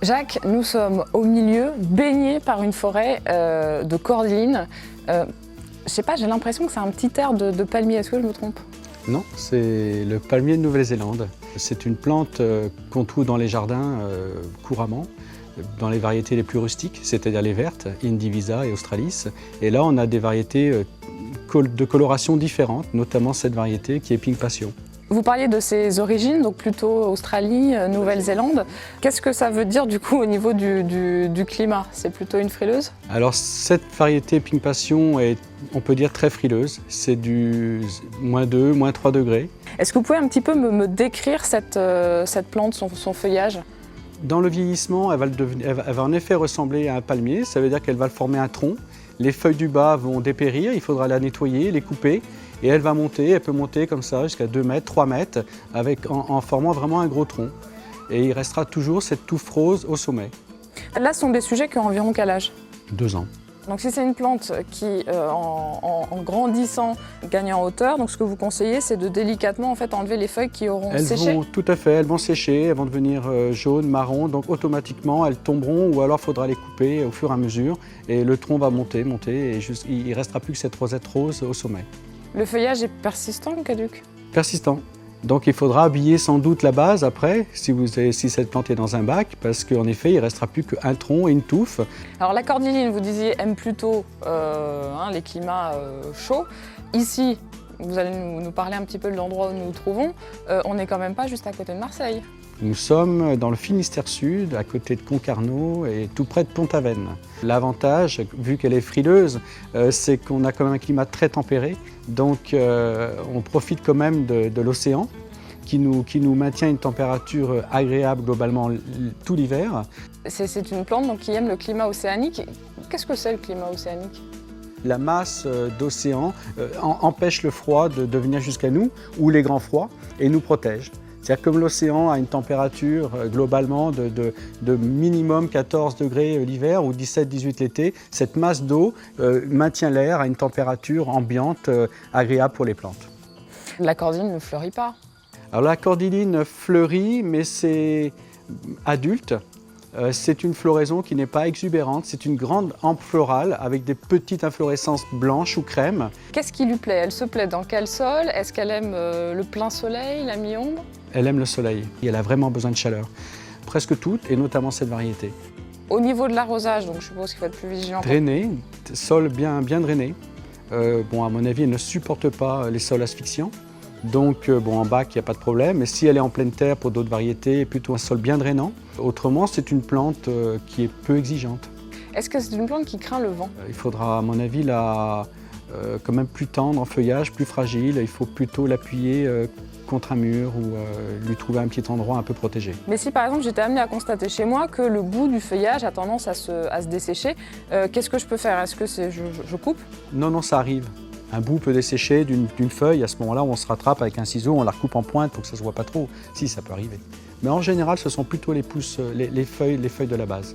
Jacques, nous sommes au milieu, baignés par une forêt de cordyline. Je sais pas, j'ai l'impression que c'est un petit air de palmier, est-ce que je me trompe? Non, c'est le palmier de Nouvelle-Zélande. C'est une plante qu'on trouve dans les jardins couramment, dans les variétés les plus rustiques, c'est-à-dire les vertes, Indivisa et Australis. Et là, on a des variétés de coloration différentes, notamment cette variété qui est Pink Passion. Vous parliez de ses origines, donc plutôt Australie, Nouvelle-Zélande. Qu'est-ce que ça veut dire du coup au niveau du climat? C'est plutôt une frileuse? Alors cette variété Pink Passion est, on peut dire, très frileuse. C'est du -2, -3 degrés. Est-ce que vous pouvez un petit peu me décrire cette plante, son feuillage? Dans le vieillissement, elle va en effet ressembler à un palmier. Ça veut dire qu'elle va former un tronc. Les feuilles du bas vont dépérir, il faudra la nettoyer, les couper. Et elle va monter, elle peut monter comme ça jusqu'à 2 mètres, 3 mètres, en formant vraiment un gros tronc. Et il restera toujours cette touffe rose au sommet. Là, ce sont des sujets qui ont environ quel âge? 2 ans. Donc si c'est une plante qui, en grandissant, gagne en hauteur, donc ce que vous conseillez, c'est de délicatement en fait, enlever les feuilles qui auront séché? Tout à fait, elles vont sécher, elles vont devenir jaunes, marron, donc automatiquement elles tomberont ou alors il faudra les couper au fur et à mesure et le tronc va monter et il ne restera plus que cette rosette rose au sommet. Le feuillage est persistant ou caduc? Persistant. Donc il faudra habiller sans doute la base après, si cette plante est dans un bac, parce qu'en effet, il ne restera plus qu'un tronc et une touffe. Alors la cordyline, vous disiez, aime plutôt les climats chauds. Ici, vous allez nous parler un petit peu de l'endroit où nous nous trouvons. On n'est quand même pas juste à côté de Marseille. Nous sommes dans le Finistère Sud, à côté de Concarneau et tout près de Pont-Aven. L'avantage, vu qu'elle est frileuse, c'est qu'on a quand même un climat très tempéré. Donc on profite quand même de l'océan qui nous maintient une température agréable globalement tout l'hiver. C'est une plante donc, qui aime le climat océanique. Qu'est-ce que c'est le climat océanique? La masse d'océan empêche le froid de venir jusqu'à nous, ou les grands froids, et nous protège. C'est-à-dire comme l'océan a une température globalement de minimum 14 degrés l'hiver ou 17-18 l'été, cette masse d'eau maintient l'air à une température ambiante agréable pour les plantes. La cordyline ne fleurit pas? Alors la cordyline fleurit, mais c'est adulte. C'est une floraison qui n'est pas exubérante, c'est une grande hampe florale avec des petites inflorescences blanches ou crème. Qu'est-ce qui lui plaît? Elle se plaît dans quel sol? Est-ce qu'elle aime le plein soleil, la mi-ombre? Elle aime le soleil et elle a vraiment besoin de chaleur. Presque toutes, et notamment cette variété. Au niveau de l'arrosage, donc je suppose qu'il faut être plus vigilant. Drainé, sol bien drainé. Bon, à mon avis, elle ne supporte pas les sols asphyxiants. Donc en bac, il n'y a pas de problème. Mais si elle est en pleine terre pour d'autres variétés, plutôt un sol bien drainant. Autrement, c'est une plante qui est peu exigeante. Est-ce que c'est une plante qui craint le vent? Il faudra, à mon avis, quand même plus tendre en feuillage, plus fragile. Il faut plutôt l'appuyer contre un mur ou lui trouver un petit endroit un peu protégé. Mais si par exemple j'étais amenée à constater chez moi que le bout du feuillage a tendance à se dessécher, qu'est-ce que je peux faire? Est-ce que je coupe? Non, ça arrive. Un bout peut dessécher d'une feuille, à ce moment-là on se rattrape avec un ciseau, on la recoupe en pointe pour que ça ne se voit pas trop. Si, ça peut arriver. Mais en général, ce sont plutôt les pousses, les feuilles de la base.